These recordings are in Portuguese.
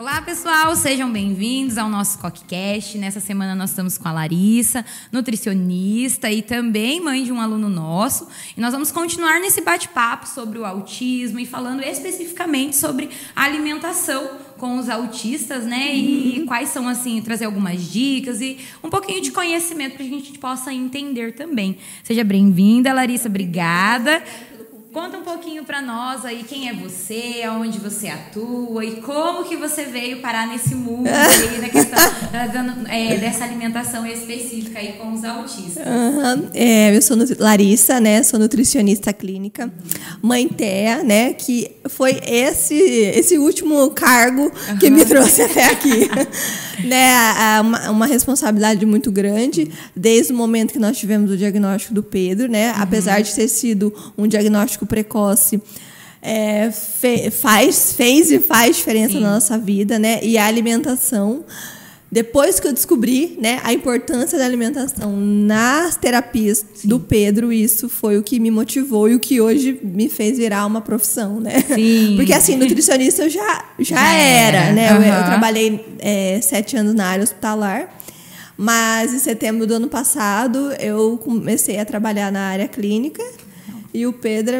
Olá, pessoal, sejam bem-vindos ao nosso CoqueCast. Nessa semana nós estamos com a Larissa, nutricionista e também mãe de um aluno nosso. E nós vamos continuar nesse bate-papo sobre o autismo e falando especificamente sobre a alimentação com os autistas, né? E quais são, assim, trazer algumas dicas e um pouquinho de conhecimento para que a gente possa entender também. Seja bem-vinda, Larissa, obrigada. Conta um pouquinho para nós aí quem é você, aonde você atua e como que você veio parar nesse mundo aí, na questão dessa alimentação específica aí com os autistas. Eu sou Larissa, né? Sou nutricionista clínica, mãe Thea, né? Que foi esse último cargo que me trouxe até aqui. Né? Uma responsabilidade muito grande desde o momento que nós tivemos o diagnóstico do Pedro, né? Apesar de ter sido um diagnóstico precoce, fez e faz diferença na nossa vida, né? E a alimentação, depois que eu descobri, né, a importância da alimentação nas terapias do Pedro, isso foi o que me motivou e o que hoje me fez virar uma profissão, né? Sim. Porque assim, nutricionista eu já era, né? Eu trabalhei 7 anos na área hospitalar. Mas em setembro do ano passado eu comecei a trabalhar na área clínica. E o Pedro é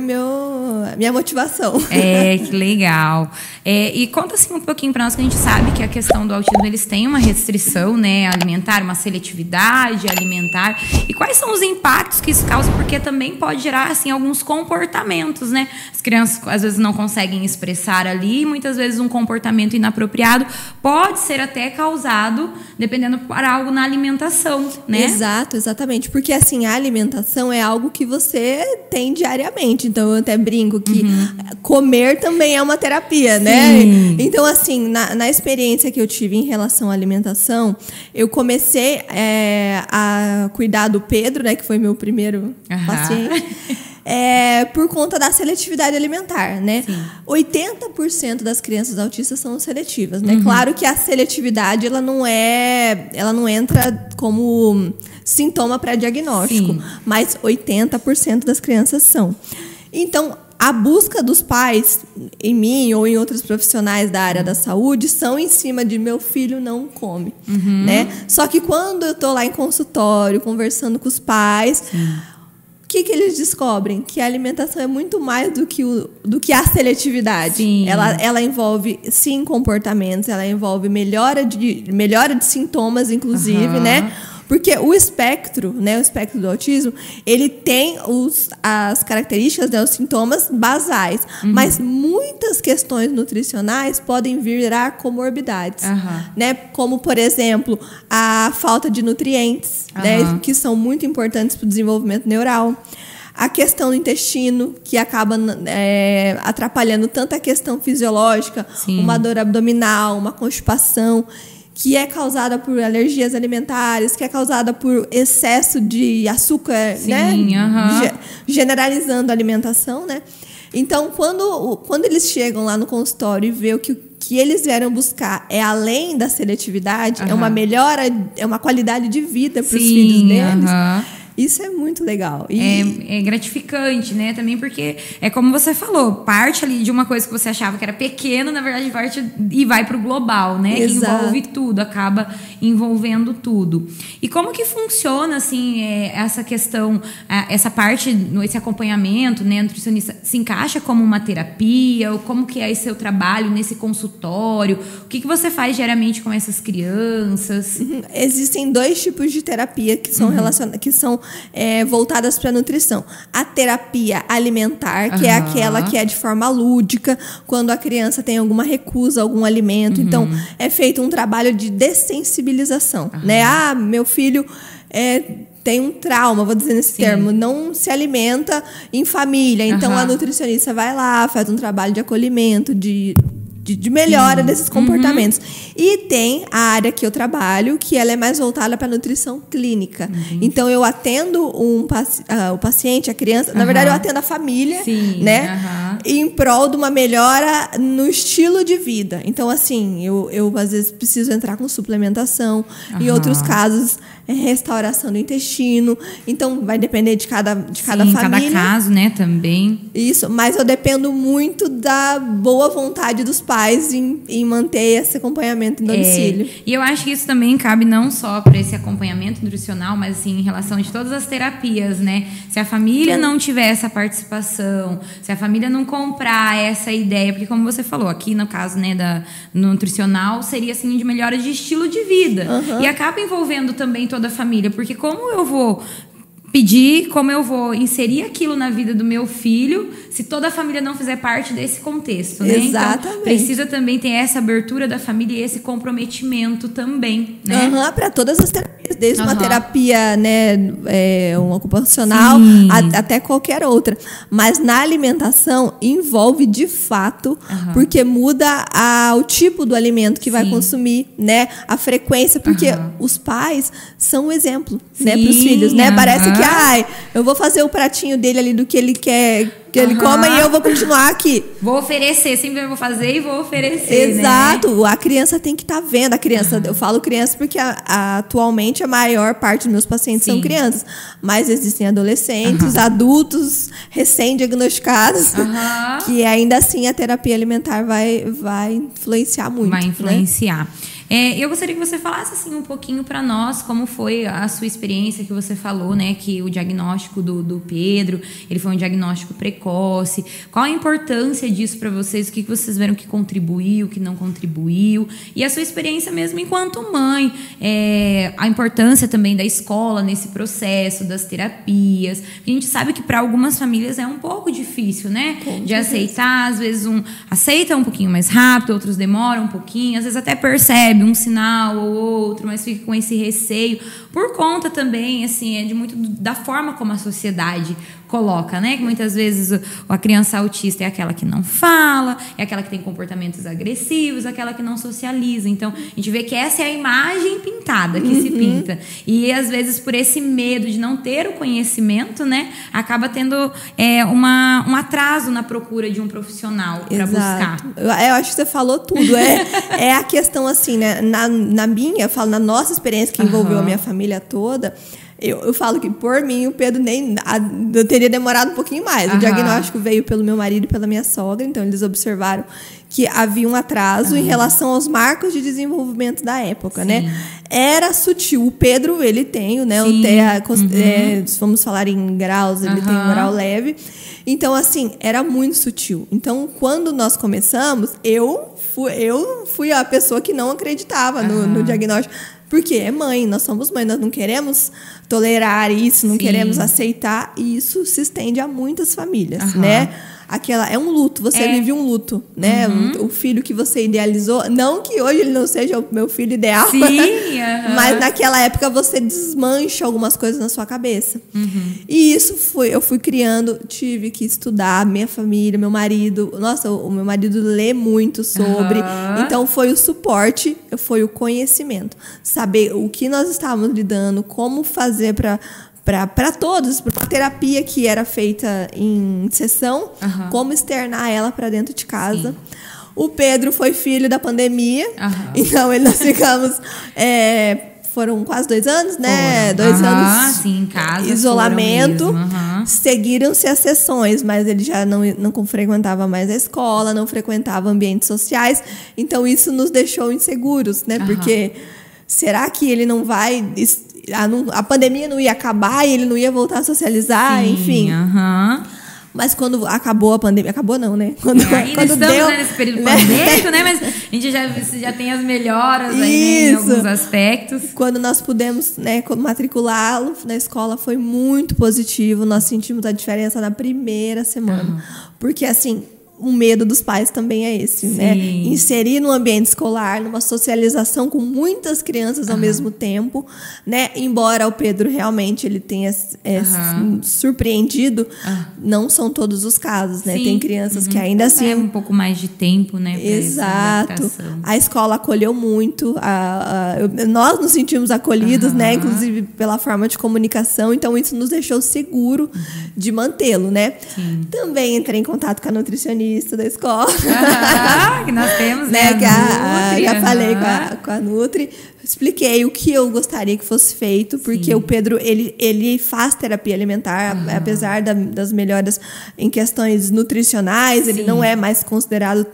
minha motivação. Que legal. E conta assim um pouquinho para nós, que a gente sabe que a questão do autismo, eles têm uma restrição, né, alimentar, uma seletividade alimentar. E quais são os impactos que isso causa? Porque também pode gerar assim alguns comportamentos, né? As crianças às vezes não conseguem expressar ali, e muitas vezes um comportamento inapropriado pode ser até causado, dependendo para algo na alimentação, né? Exatamente. Porque assim, a alimentação é algo que você tem diariamente. Então eu até brinco que comer também é uma terapia, né? Então assim, na experiência que eu tive em relação à alimentação, eu comecei a cuidar do Pedro, né? Que foi meu primeiro paciente. Por conta da seletividade alimentar, né? 80% das crianças autistas são seletivas, né? Claro que a seletividade ela não entra como sintoma pré-diagnóstico, mas 80% das crianças são. Então, a busca dos pais, em mim ou em outros profissionais da área da saúde, são em cima de meu filho não come, né? Só que quando eu tô lá em consultório, conversando com os pais, o que eles descobrem? Que a alimentação é muito mais do que a seletividade. Ela envolve, sim, comportamentos, ela envolve melhora de sintomas, inclusive, né? Porque o espectro, né, o espectro do autismo, ele tem as características, né, os sintomas basais, mas muitas questões nutricionais podem virar comorbidades, né? Como, por exemplo, a falta de nutrientes, né, que são muito importantes para o desenvolvimento neural. A questão do intestino, que acaba atrapalhando tanto a questão fisiológica, uma dor abdominal, uma constipação, que é causada por alergias alimentares, que é causada por excesso de açúcar, né? Generalizando a alimentação, né? Então, quando eles chegam lá no consultório e vê o que eles vieram buscar além da seletividade, é uma melhora, é uma qualidade de vida para os filhos deles. Isso é muito legal. É gratificante, né? Também porque é como você falou, parte ali de uma coisa que você achava que era pequena, na verdade parte e vai para o global, né? Que envolve tudo, acaba envolvendo tudo. E como que funciona, assim, essa questão, essa parte, esse acompanhamento, né, nutricionista, se encaixa como uma terapia? Ou como que é esse seu trabalho nesse consultório? O que você faz diariamente com essas crianças? Existem 2 tipos de terapia que são voltadas para a nutrição. A terapia alimentar, que é aquela que é de forma lúdica, quando a criança tem alguma recusa a algum alimento. Então, é feito um trabalho de dessensibilização, né? Meu filho tem um trauma, vou dizer nesse termo, não se alimenta em família. Então, a nutricionista vai lá, faz um trabalho de acolhimento, de melhora desses comportamentos. E tem a área que eu trabalho, que ela é mais voltada para a nutrição clínica. Então, eu atendo o paciente, a criança. Na verdade, eu atendo a família, né? Em prol de uma melhora no estilo de vida. Então, assim, eu às vezes preciso entrar com suplementação. Em outros casos, restauração do intestino. Então, vai depender de cada família. Cada caso, né, também. Isso, mas eu dependo muito da boa vontade dos pais em manter esse acompanhamento em domicílio. E eu acho que isso também cabe não só para esse acompanhamento nutricional, mas assim, em relação de todas as terapias, né? Se a família não tiver essa participação, se a família não comprar essa ideia, porque como você falou, aqui no caso, né, no nutricional, seria assim de melhora de estilo de vida. E acaba envolvendo também toda a família, porque como eu vou pedir, como eu vou inserir aquilo na vida do meu filho, se toda a família não fizer parte desse contexto, né? Exatamente. Então, precisa também ter essa abertura da família e esse comprometimento também, né? Para todas as terapias, desde uma terapia, né, uma ocupacional, até qualquer outra. Mas na alimentação envolve de fato, porque muda o tipo do alimento que vai consumir, né? A frequência, porque os pais são um exemplo, né, para os filhos, né? Parece que eu vou fazer o pratinho dele ali do que ele quer que ele coma e eu vou continuar aqui. Vou oferecer, sempre vou fazer e vou oferecer, Exato, né? A criança tem que estar vendo. A criança, eu falo criança porque atualmente a maior parte dos meus pacientes são crianças. Mas existem adolescentes, adultos recém-diagnosticados, que ainda assim a terapia alimentar vai influenciar muito. Vai influenciar. Né? Eu gostaria que você falasse assim, um pouquinho para nós como foi a sua experiência, que você falou, né, que o diagnóstico do Pedro, ele foi um diagnóstico precoce. Qual a importância disso para vocês? O que vocês viram que contribuiu, que não contribuiu? E a sua experiência mesmo enquanto mãe. A importância também da escola nesse processo, das terapias. A gente sabe que para algumas famílias é um pouco difícil, né? De aceitar. Às vezes aceita um pouquinho mais rápido, outros demoram um pouquinho. Às vezes até percebe um sinal ou outro, mas fica com esse receio. Por conta também, assim, de muito da forma como a sociedade coloca, né? Que muitas vezes a criança autista é aquela que não fala, é aquela que tem comportamentos agressivos, aquela que não socializa. Então, a gente vê que essa é a imagem pintada que se pinta. E, às vezes, por esse medo de não ter o conhecimento, né? Acaba tendo um atraso na procura de um profissional para buscar. Eu acho que você falou tudo. É a questão, assim, né? Eu falo, na nossa experiência que envolveu a minha família toda, eu falo que, por mim, o Pedro eu teria demorado um pouquinho mais. O diagnóstico veio pelo meu marido e pela minha sogra, então eles observaram que havia um atraso em relação aos marcos de desenvolvimento da época, né? Era sutil. O Pedro, ele tem, né? Vamos falar em graus, ele tem um grau leve. Então, assim, era muito sutil. Então, quando nós começamos, eu fui a pessoa que não acreditava no diagnóstico. Porque é mãe, nós somos mãe, nós não queremos tolerar isso, não queremos aceitar, e isso se estende a muitas famílias, né? É um luto, você vive um luto, né? O filho que você idealizou, não que hoje ele não seja o meu filho ideal, mas naquela época você desmancha algumas coisas na sua cabeça. E isso eu fui criando, tive que estudar, minha família, meu marido. Nossa, o meu marido lê muito sobre. Então foi o suporte, foi o conhecimento. Saber o que nós estávamos lidando, como fazer para todos, para uma terapia que era feita em sessão, como externar ela para dentro de casa. O Pedro foi filho da pandemia, então nós ficamos... foram quase 2 anos, né? 2 anos sim, em casa, isolamento. Seguiram-se as sessões, mas ele já não frequentava mais a escola, não frequentava ambientes sociais. Então, isso nos deixou inseguros, né? Porque será que ele não vai... A pandemia não ia acabar e ele não ia voltar a socializar, enfim. Mas quando acabou a pandemia... Acabou não, né? Quando estamos nesse período pandêmico, né? Mas a gente já tem as melhoras aí, né, em alguns aspectos. Quando nós pudemos, né, matriculá-lo na escola, foi muito positivo. Nós sentimos a diferença na primeira semana. Porque, assim... O medo dos pais também é esse, né? Inserir no ambiente escolar, numa socialização com muitas crianças ao mesmo tempo, né? Embora o Pedro realmente ele tenha surpreendido, não são todos os casos, né? Tem crianças que ainda assim... É um pouco mais de tempo, né? Exato. A escola acolheu muito. Nós nos sentimos acolhidos, né? Inclusive pela forma de comunicação. Então, isso nos deixou seguro de mantê-lo, né? Também entrei em contato com a nutricionista, nutricionista da escola. Que nós temos, né? Já falei com a Nutri. Expliquei o que eu gostaria que fosse feito, porque o Pedro, ele faz terapia alimentar, apesar das melhoras em questões nutricionais, ele não é mais considerado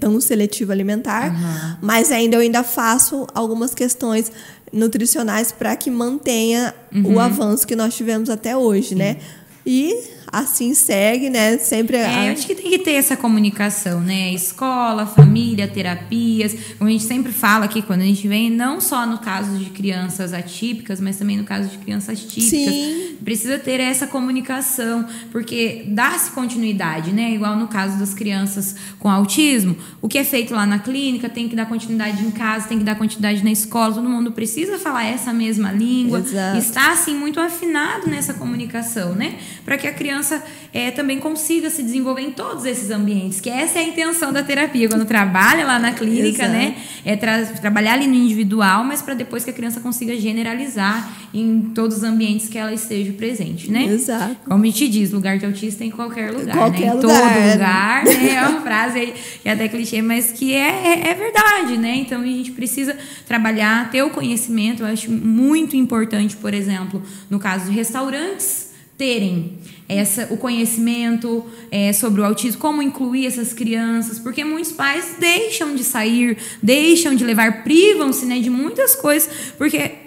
tão seletivo alimentar, mas eu ainda faço algumas questões nutricionais para que mantenha o avanço que nós tivemos até hoje, né? E assim segue, né? Sempre. Acho que tem que ter essa comunicação, né? Escola, família, terapias. Como a gente sempre fala aqui quando a gente vem, não só no caso de crianças atípicas, mas também no caso de crianças típicas. Sim. Precisa ter essa comunicação, porque dá-se continuidade, né? Igual no caso das crianças com autismo, o que é feito lá na clínica tem que dar continuidade em casa, tem que dar continuidade na escola. Todo mundo precisa falar essa mesma língua. Exato. Está, assim, muito afinado nessa comunicação, né? Para que a criança também consiga se desenvolver em todos esses ambientes, que essa é a intenção da terapia, quando trabalha lá na clínica, né? Trabalhar ali no individual, mas para depois que a criança consiga generalizar em todos os ambientes que ela esteja presente, né? Exato. Como a gente diz, lugar de autista em qualquer lugar, qualquer né? Em lugar. todo lugar, né? É uma frase aí que é até clichê, mas que é verdade, né? Então a gente precisa trabalhar, ter o conhecimento. Eu acho muito importante, por exemplo, no caso de restaurantes, terem o conhecimento sobre o autismo, como incluir essas crianças, porque muitos pais deixam de sair, deixam de levar, privam-se, né, de muitas coisas,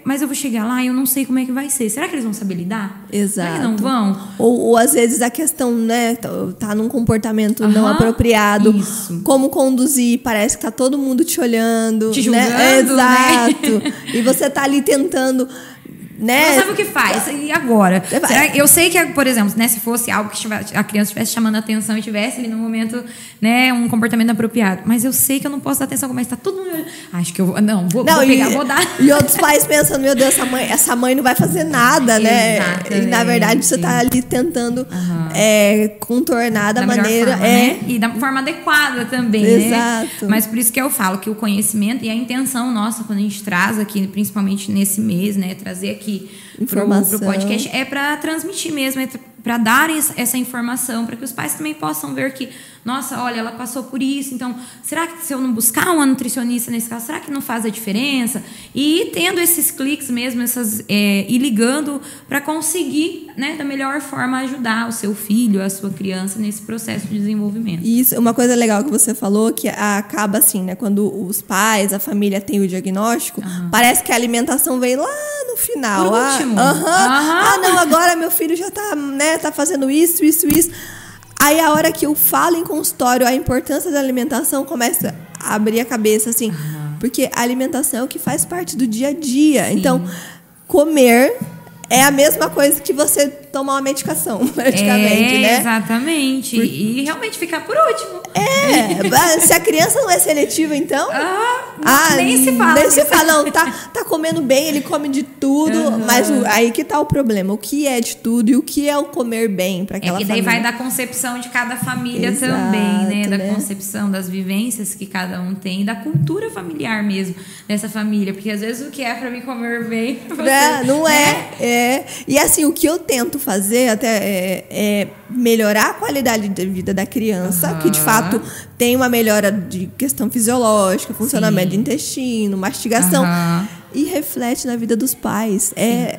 mas eu vou chegar lá e eu não sei como é que vai ser. Será que eles vão saber lidar? Exato. Será que não vão? Ou às vezes a questão, né, tá num comportamento não apropriado. Isso. Como conduzir, parece que tá todo mundo te olhando. Te julgando, né? Exato. Né? E você tá ali tentando... Né? Não sabe o que faz. E agora? Eu sei que, por exemplo, né, se fosse algo que a criança estivesse chamando a atenção e tivesse ali no momento, né, um comportamento apropriado. Mas eu sei que eu não posso dar atenção, mas tá todo mundo... Acho que eu vou... Não, vou pegar, vou dar. E outros pais pensando, meu Deus, essa mãe não vai fazer nada, né? Exatamente. E na verdade você tá ali tentando contornar da maneira... forma, né? E da forma adequada também, Exato. Né? Mas por isso que eu falo que o conhecimento e a intenção nossa, quando a gente traz aqui, principalmente nesse mês, né, trazer aqui pro podcast, é para transmitir mesmo, para dar essa informação, para que os pais também possam ver que, nossa, olha, ela passou por isso, então, será que se eu não buscar uma nutricionista nesse caso, será que não faz a diferença? E tendo esses cliques mesmo, e ligando para conseguir, né, da melhor forma ajudar o seu filho, a sua criança nesse processo de desenvolvimento. Isso, uma coisa legal que você falou, que acaba assim, né, quando os pais, a família tem o diagnóstico, parece que a alimentação vem lá no final. Por último. Não, agora meu filho já tá, né, tá fazendo isso. Aí a hora que eu falo em consultório a importância da alimentação, começa a abrir a cabeça, assim, porque a alimentação é o que faz parte do dia a dia. Sim. Então, comer é a mesma coisa que você tomar uma medicação, praticamente, né? Exatamente. E realmente ficar por último. Se a criança não é seletiva, então... nem se fala. Nem se fala, não. Tá comendo bem, ele come de tudo, mas aí que tá o problema. O que é de tudo e o que é o comer bem para aquela família. E daí vai da concepção de cada família. Exato, também, né? Da concepção, das vivências que cada um tem, da cultura familiar mesmo dessa família. Porque às vezes o que é para mim comer bem... não é. E assim, o que eu tento fazer até é melhorar a qualidade de vida da criança, que de fato tem uma melhora de questão fisiológica, funcionamento de intestino, mastigação, e reflete na vida dos pais.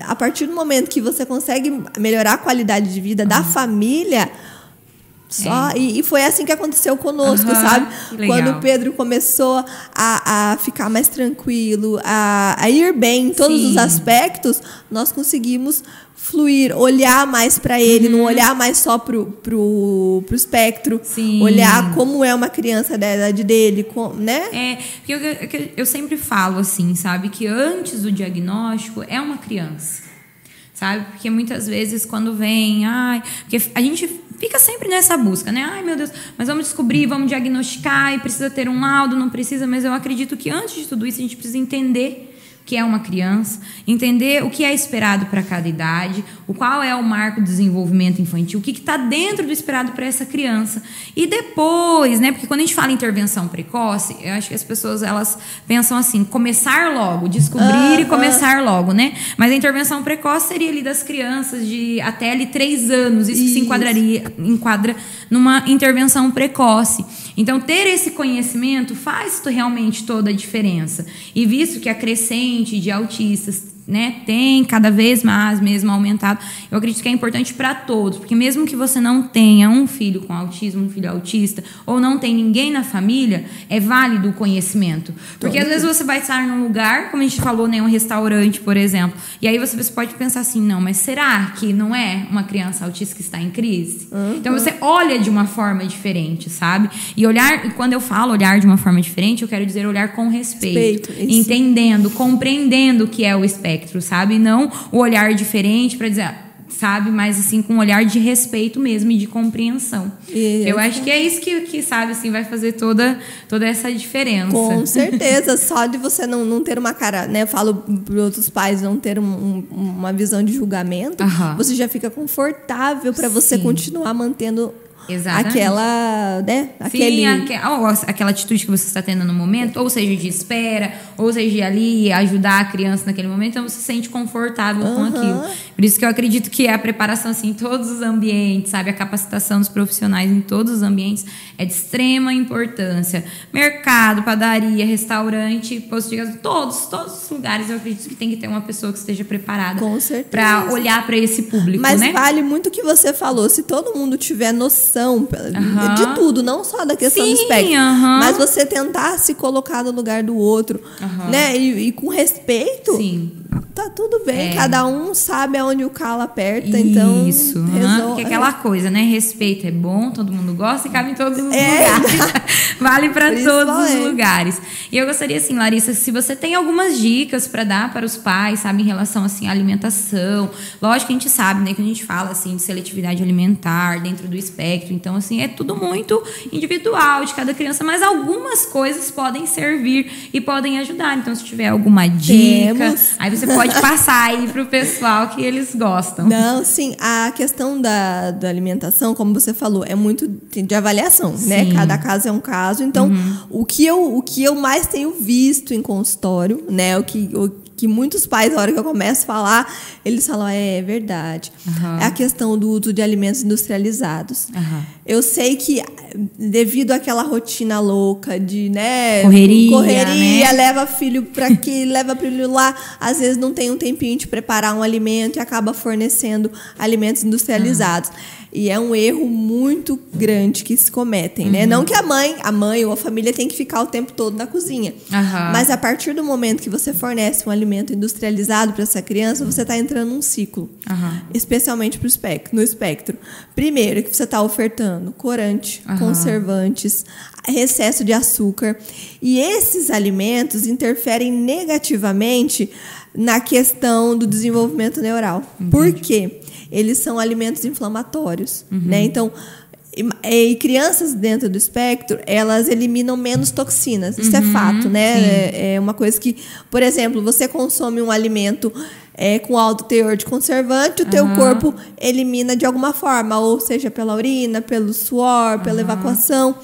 A partir do momento que você consegue melhorar a qualidade de vida da família, e foi assim que aconteceu conosco, sabe? Quando o Pedro começou a ficar mais tranquilo, a ir bem em todos os aspectos, nós conseguimos fluir, olhar mais para ele, não olhar mais só pro espectro, olhar como é uma criança da idade dele, né? Porque eu sempre falo assim, sabe? Que antes do diagnóstico é uma criança, sabe? Porque muitas vezes quando vem... porque a gente fica sempre nessa busca, né? Ai, meu Deus, mas vamos descobrir, vamos diagnosticar e precisa ter um laudo, não precisa, mas eu acredito que antes de tudo isso a gente precisa entender que é uma criança, entender o que é esperado para cada idade, qual é o marco do desenvolvimento infantil, o que está dentro do esperado para essa criança. E depois, né, porque quando a gente fala em intervenção precoce, eu acho que as pessoas elas pensam assim, começar logo, descobrir e começar logo, né? Mas a intervenção precoce seria ali das crianças de até ali 3 anos, isso que se enquadra numa intervenção precoce. Então, ter esse conhecimento faz realmente toda a diferença. E visto que a crescente de autistas, né, tem cada vez mais mesmo aumentado, eu acredito que é importante para todos, porque mesmo que você não tenha um filho com autismo, um filho autista, ou não tem ninguém na família, é válido o conhecimento. Porque às vezes você vai estar num lugar, como a gente falou, né, um restaurante, por exemplo, e aí você pode pensar assim, não, mas será que não é uma criança autista que está em crise? Então você olha de uma forma diferente, sabe? E quando eu falo olhar de uma forma diferente, eu quero dizer olhar com respeito entendendo, compreendendo o que é o espectro, sabe? Não o olhar diferente para dizer, sabe? Mas assim, com um olhar de respeito mesmo e de compreensão. Eu acho que é isso que sabe, assim, vai fazer toda essa diferença. Com certeza. Só de você não ter uma cara, né? Eu falo para outros pais não ter uma visão de julgamento, você já fica confortável para você continuar mantendo aquela, né? Aquela atitude que você está tendo no momento, ou seja, de espera, ou seja, de ali ajudar a criança naquele momento, então você se sente confortável com aquilo. Por isso que eu acredito que a preparação assim, em todos os ambientes, sabe? A capacitação dos profissionais em todos os ambientes é de extrema importância. Mercado, padaria, restaurante, posto de gasolina, todos os lugares eu acredito que tem que ter uma pessoa que esteja preparada para olhar para esse público. Mas né? vale muito o que você falou. Se todo mundo tiver noção de tudo, não só da questão do espectro, mas você tentar se colocar no lugar do outro, né? E com respeito, tá tudo bem. Cada um sabe aonde o calo aperta, então isso. Porque aquela coisa, né? Respeito é bom, todo mundo gosta e cabe em todos os lugares. Vale para todos os lugares. E eu gostaria, assim, Larissa, se você tem algumas dicas para dar para os pais, sabe, em relação assim à alimentação. Lógico que a gente sabe, né, que a gente fala assim de seletividade alimentar dentro do espectro. Então, assim, é tudo muito individual de cada criança, mas algumas coisas podem servir e podem ajudar. Então, se tiver alguma dica, aí você pode passar aí pro pessoal que eles gostam. Não, sim, a questão da alimentação, como você falou, é muito de avaliação, né? Cada caso é um caso. Então, o que eu mais tenho visto em consultório, né? O que muitos pais, na hora que eu começo a falar, eles falam, é verdade. É a questão do uso de alimentos industrializados. Eu sei que, devido àquela rotina louca de, né, correria, né? Leva filho para aqui, leva filho lá, às vezes não tem um tempinho de preparar um alimento e acaba fornecendo alimentos industrializados. E é um erro muito grande que se cometem, né? Não que a mãe ou a família tem que ficar o tempo todo na cozinha. Mas a partir do momento que você fornece um alimento industrializado para essa criança, você está entrando num ciclo. Especialmente no espectro. Primeiro, que você está ofertando corante, conservantes, excesso de açúcar. E esses alimentos interferem negativamente na questão do desenvolvimento neural. Por quê? Eles são alimentos inflamatórios, né? Então, e crianças dentro do espectro, elas eliminam menos toxinas. Isso é fato, né? É uma coisa que, por exemplo, você consome um alimento com alto teor de conservante, o teu corpo elimina de alguma forma, ou seja, pela urina, pelo suor, pela evacuação.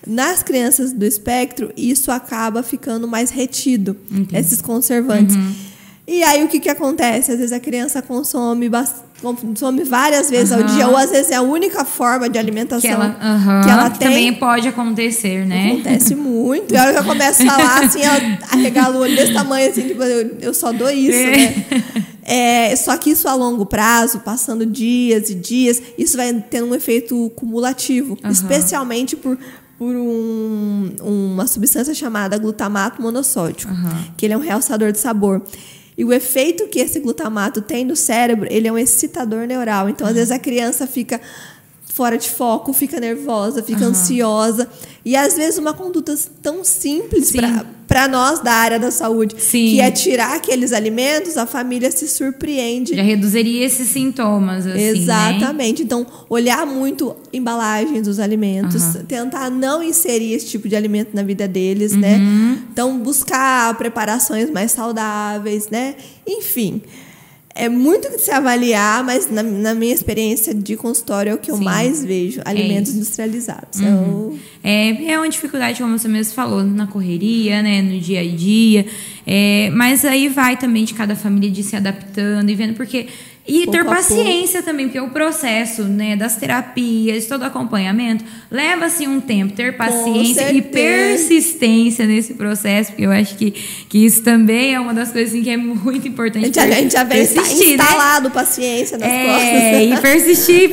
Nas crianças do espectro, isso acaba ficando mais retido, esses conservantes. E aí, o que acontece? Às vezes a criança consome várias vezes ao dia, ou às vezes é a única forma de alimentação que ela tem. Também pode acontecer, né? Acontece muito. E a hora que eu começo a falar, assim, ela arregala o olho desse tamanho, assim, tipo, eu só dou isso, né? Só que isso a longo prazo, passando dias e dias, isso vai tendo um efeito cumulativo, especialmente por uma substância chamada glutamato monossódico, que ele é um realçador de sabor. E o efeito que esse glutamato tem no cérebro, ele é um excitador neural. Então, às vezes, a criança fica fora de foco, fica nervosa, fica ansiosa. E, às vezes, uma conduta tão simples para nós da área da saúde, Sim. que é tirar aqueles alimentos, a família se surpreende. Já reduziria esses sintomas, assim, Exatamente. Então, olhar muito embalagens dos alimentos, tentar não inserir esse tipo de alimento na vida deles, né? Então, buscar preparações mais saudáveis, né? Enfim, é muito que se avaliar, mas na minha experiência de consultório é o que eu mais vejo, alimentos industrializados. É uma dificuldade, como você mesmo falou, na correria, né, no dia a dia. Mas aí vai também de cada família de se adaptando e vendo, porque... E ter paciência também, porque o processo, né, das terapias, todo o acompanhamento, leva, assim, um tempo. Ter paciência e persistência nesse processo, porque eu acho que isso também é uma das coisas, assim, que é muito importante. A gente já vem instalado, né? Paciência nas costas. E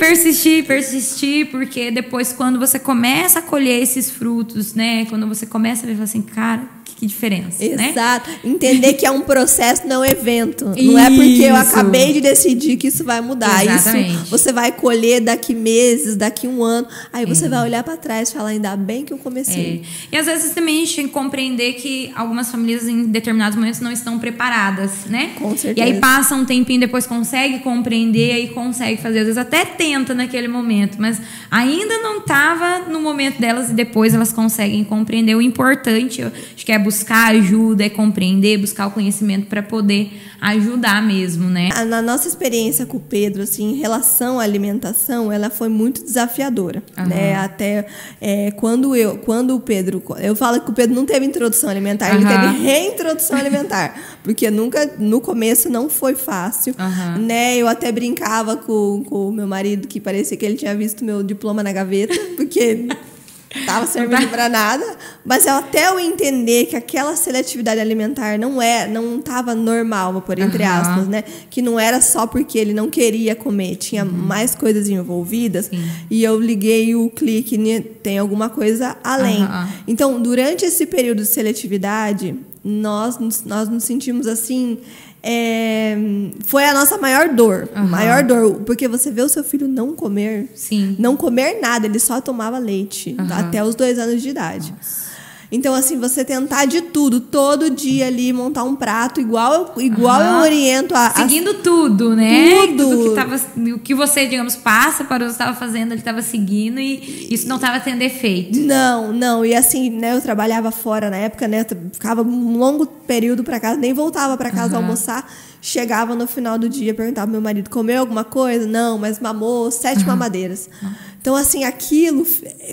persistir, porque depois, quando você começa a colher esses frutos, né, quando você começa a ver, assim, cara... Que diferença, Exato. né? Entender que é um processo, não um evento. Não é porque eu acabei de decidir que isso vai mudar. Exatamente. Isso você vai colher daqui meses, daqui um ano. Aí você vai olhar para trás e falar, ainda bem que eu comecei. E às vezes também a gente tem que compreender que algumas famílias em determinados momentos não estão preparadas, né? Com certeza. E aí passa um tempinho, depois consegue compreender, aí consegue fazer. Às vezes até tenta naquele momento, mas ainda não estava no momento delas e depois elas conseguem compreender. O importante, eu acho que é buscar ajuda, é compreender, buscar o conhecimento para poder ajudar mesmo, né? Na nossa experiência com o Pedro, assim, em relação à alimentação, ela foi muito desafiadora, né? Até quando o Pedro... Eu falo que o Pedro não teve introdução alimentar, ele teve reintrodução alimentar, porque nunca, no começo, não foi fácil, né? Eu até brincava com o meu marido, que parecia que ele tinha visto meu diploma na gaveta, porque... Tava servindo para nada, mas até eu entender que aquela seletividade alimentar não tava normal, vou pôr entre aspas, né? Que não era só porque ele não queria comer, tinha mais coisas envolvidas. E eu liguei o clique, tem alguma coisa além. Então, durante esse período de seletividade, nós nos sentimos assim... foi a nossa maior dor. Maior dor. Porque você vê o seu filho não comer. Não comer nada. Ele só tomava leite. Até os 2 anos de idade. Então, assim, você tentar de tudo. Todo dia ali, montar um prato. Igual eu oriento seguindo tudo, né? Tudo. O que você, digamos, passa para o que estava fazendo, ele estava seguindo. E isso não estava tendo efeito. Não. E assim, né? Eu trabalhava fora na época, né? Ficava um longo período para casa. Nem voltava para casa almoçar. Chegava no final do dia, perguntava pro meu marido, comeu alguma coisa? Não, mas mamou 7 mamadeiras. Então, assim, aquilo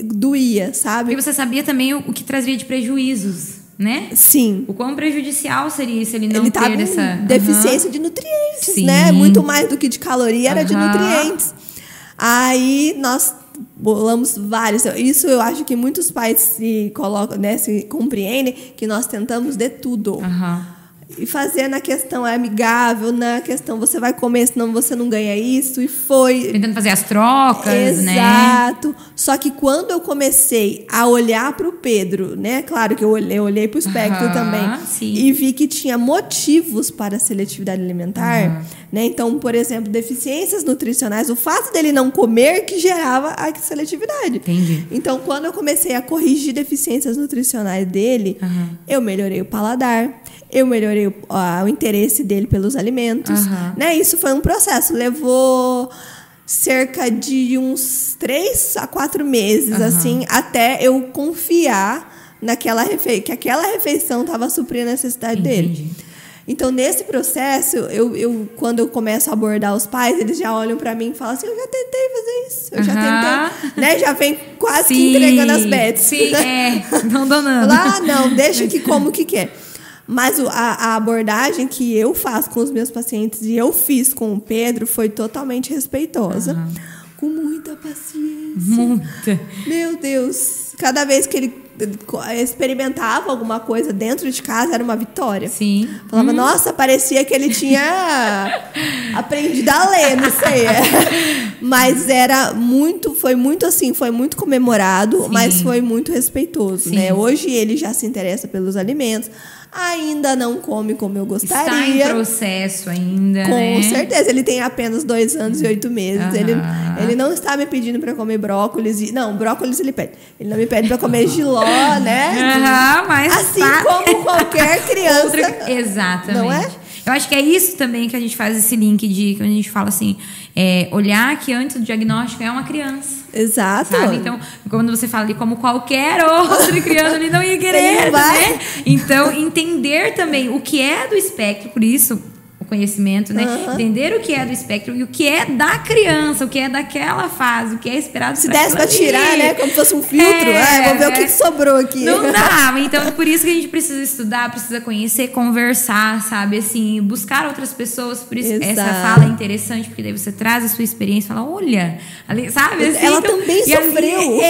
doía, sabe? E você sabia também o que trazia de prejuízos, né? Sim. O quão prejudicial seria se ele não ter essa... deficiência de nutrientes, né? Muito mais do que de caloria, era de nutrientes. Aí, nós... bolamos vários. Isso eu acho que muitos pais se colocam, né, se compreendem, que nós tentamos de tudo. E fazer na questão amigável, na questão você vai comer, senão você não ganha isso. E foi... tentando fazer as trocas, né? Exato. Só que quando eu comecei a olhar para o Pedro, né? Claro que eu olhei para o espectro também. E vi que tinha motivos para a seletividade alimentar. Né? Então, por exemplo, deficiências nutricionais. O fato dele não comer que gerava a seletividade. Entendi. Então, quando eu comecei a corrigir deficiências nutricionais dele, eu melhorei o paladar. Eu melhorei o interesse dele pelos alimentos. Né? Isso foi um processo. Levou cerca de uns 3 a 4 meses, assim, até eu confiar que aquela refeição estava suprindo a necessidade dele. Então, nesse processo, quando eu começo a abordar os pais, eles já olham para mim e falam assim, eu já tentei fazer isso, eu já tentei, né? Já vem quase que entregando as bets. Não donando. Não, deixa que como que quer. Mas a abordagem que eu faço com os meus pacientes e eu fiz com o Pedro foi totalmente respeitosa. Com muita paciência. Muita. Meu Deus. Cada vez que ele experimentava alguma coisa dentro de casa, era uma vitória. Falava, nossa, parecia que ele tinha aprendido a ler, não sei. Mas foi muito comemorado, mas foi muito respeitoso. Né? Hoje ele já se interessa pelos alimentos. Ainda não come como eu gostaria. Está em processo ainda, Com certeza. Ele tem apenas 2 anos e 8 meses. Ele não está me pedindo para comer brócolis. Não, brócolis ele pede. Ele não me pede para comer jiló né? Mas assim como qualquer criança. Exatamente. Não é? Eu acho que é isso também que a gente faz esse link de quando a gente fala assim, olhar que antes do diagnóstico é uma criança. Exato. Sabe? Então, quando você fala ali como qualquer outra criança, ele não ia querer, né? Então, entender também o que é do espectro, por isso o conhecimento, né? Entender o que é do espectro e o que é da criança, o que é daquela fase, o que é esperado. Se desse pra tirar, né? Como se fosse um filtro. Vamos ver o que sobrou aqui. Não dá. Então, por isso que a gente precisa estudar, precisa conhecer, conversar, sabe? Assim, buscar outras pessoas. Por isso, essa fala é interessante, porque daí você traz a sua experiência e fala, olha, ali, sabe? Assim, ela então, também sofreu.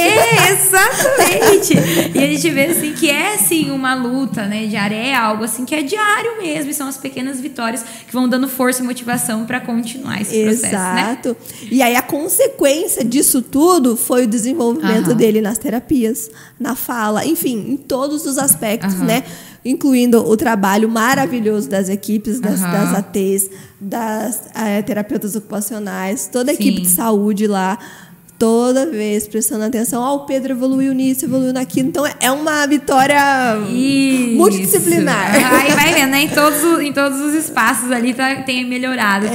Exatamente. E a gente vê, assim, que é, assim, uma luta, né? Diária é algo, assim, que é diário mesmo. E são as pequenas vitórias que vão dando força e motivação para continuar esse processo, Exato. Né? E aí a consequência disso tudo foi o desenvolvimento dele nas terapias, na fala, enfim, em todos os aspectos, né? Incluindo o trabalho maravilhoso das equipes, das ATs, das terapeutas ocupacionais, toda a equipe de saúde lá, toda vez prestando atenção. O Pedro evoluiu nisso, evoluiu naquilo. Então, é uma vitória multidisciplinar. Aí vai vendo, né? Em todos os espaços ali tem melhorado.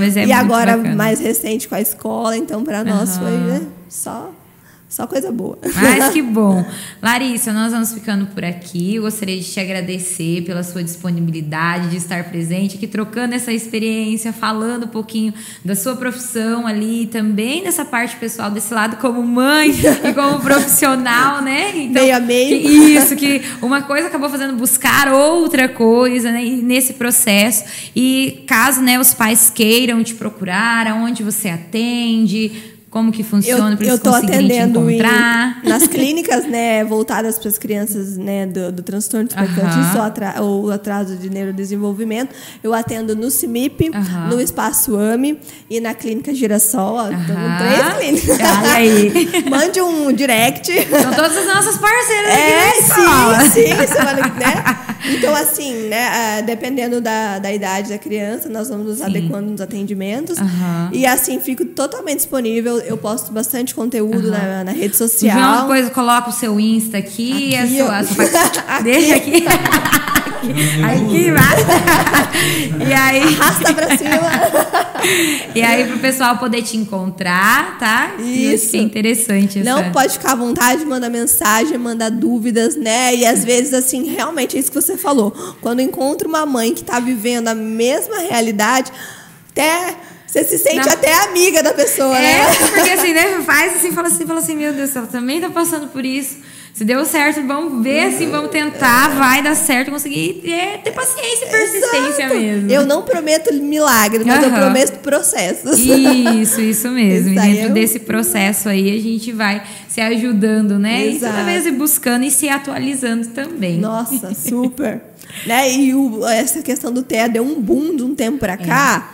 Mas e agora, bacana. Mais recente com a escola. Então, para nós foi, né, só coisa boa. Mas que bom. Larissa, nós vamos ficando por aqui. Eu gostaria de te agradecer pela sua disponibilidade de estar presente aqui, trocando essa experiência, falando um pouquinho da sua profissão ali, também dessa parte pessoal, desse lado como mãe e como profissional, né? Então, meio a meio. Isso, que uma coisa acabou fazendo buscar outra coisa, né? Nesse processo. E caso, né, os pais queiram te procurar, aonde você atende... Como que funciona para eles conseguirem te encontrar? Nas clínicas, né, voltadas para as crianças, né, do transtorno do espectro autista ou atraso de neurodesenvolvimento. Eu atendo no CIMIP, no Espaço AME e na Clínica Girassol. Estou com 3 clínicas. Olha aí. Mande um direct. São todas as nossas parceiras aqui. Sim, né? Então, assim, né, dependendo da idade da criança, nós vamos nos adequando nos atendimentos. E assim, fico totalmente disponível. Eu posto bastante conteúdo na rede social. Vê uma coisa, coloca o seu Insta aqui. Deixa aqui. Aqui, vai. E aí... Arrasta pra cima. E aí, pro pessoal poder te encontrar, tá? Isso. Que é interessante. Não, pode ficar à vontade, mandar mensagem, mandar dúvidas, né? E às vezes, assim, realmente é isso que você falou. Quando encontra uma mãe que tá vivendo a mesma realidade, você se sente até amiga da pessoa, né? Porque assim, né? Fala assim, meu Deus, ela também tá passando por isso. Se deu certo, vamos ver, assim, vamos tentar, vai dar certo, conseguir ter paciência e persistência mesmo. Eu não prometo milagre, mas eu prometo processos. Isso mesmo. E dentro desse processo aí, a gente vai se ajudando, né? Exato. E toda vez ir buscando e se atualizando também. Nossa, super. Né? E essa questão do TEA deu um boom de um tempo pra cá,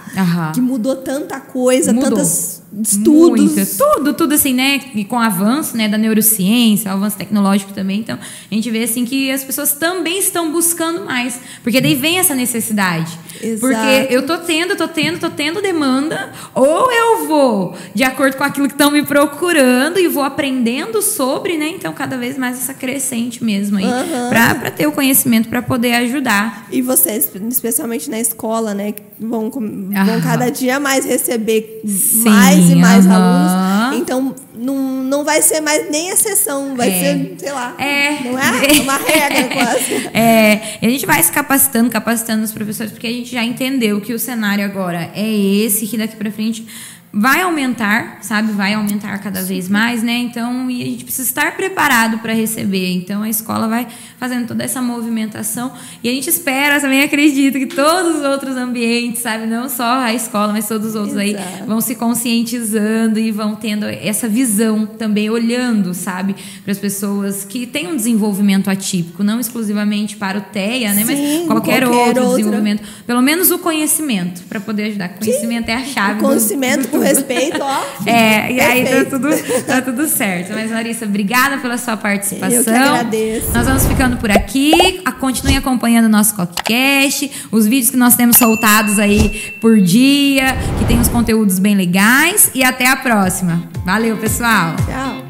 que mudou tanta coisa, tantos estudos. Tudo assim, né? E com o avanço, né, da neurociência, o avanço tecnológico também. Então, a gente vê assim que as pessoas também estão buscando mais. Porque daí vem essa necessidade. Exato. Porque eu tô tendo demanda, ou eu vou de acordo com aquilo que estão me procurando e vou aprendendo sobre, né? Então, cada vez mais essa crescente mesmo aí. Pra ter o conhecimento, pra poder ajudar. E vocês, especialmente na escola, né? Vão cada dia mais receber mais e mais alunos. Então, não vai ser mais nem exceção. Vai ser, sei lá. Não é uma regra quase. E a gente vai se capacitando os professores, porque a gente já entendeu que o cenário agora é esse, que daqui pra frente vai aumentar, sabe? Vai aumentar cada vez mais, né? Então, e a gente precisa estar preparado para receber. Então, a escola vai fazendo toda essa movimentação. E a gente espera, também acredito, que todos os outros ambientes, sabe? Não só a escola, mas todos os outros aí vão se conscientizando e vão tendo essa visão também, olhando, sabe? Para as pessoas que têm um desenvolvimento atípico, não exclusivamente para o TEA, né? Mas qualquer outro desenvolvimento. Pelo menos o conhecimento, para poder ajudar. Conhecimento é a chave. O conhecimento com respeito, ó. E aí tá tudo certo. Mas, Larissa, obrigada pela sua participação. Eu que agradeço. Nós vamos ficando por aqui. Continue acompanhando o nosso CoqueCast, os vídeos que nós temos soltados aí por dia, que tem uns conteúdos bem legais. E até a próxima. Valeu, pessoal. Tchau.